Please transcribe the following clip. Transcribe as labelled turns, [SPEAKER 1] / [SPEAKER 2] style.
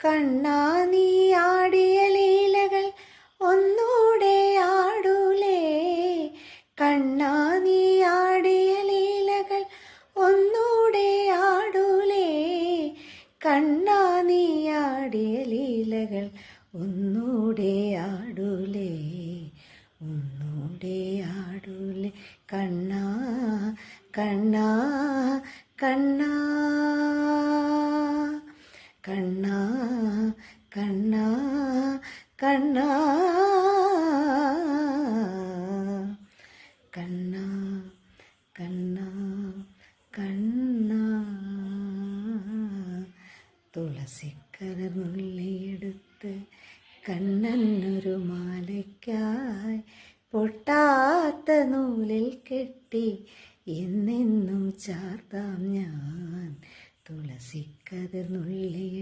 [SPEAKER 1] കണ്ണാ നീ ആടിയ ലീലകൾ ഒന്നൂടെ ആടൂലേ, കണ്ണാ നീ ആടിയ ലീലകൾ ഒന്നൂടെ ആടൂലേ, കണ്ണാ നീ ആടിയ ലീലകൾ ഒന്നൂടെ ആടൂലേ, ഒന്നൂടെ ആടൂലേ കണ്ണാ കണ്ണാ കണ്ണാ കണ്ണാ കണ്ണാ കണ്ണാ കണ്ണാ കണ്ണാ കണ്ണാ. തുളസിക്കതിർ നുള്ളിയെടുത്ത് കണ്ണനൊരു മാലയ്ക്കായി പൊട്ടാത്ത നൂലിൽ കെട്ടി എന്നെന്നും ചാർത്താം ഞാൻ. തുളസിക്കതിർ നുള്ളിയെടുത്ത്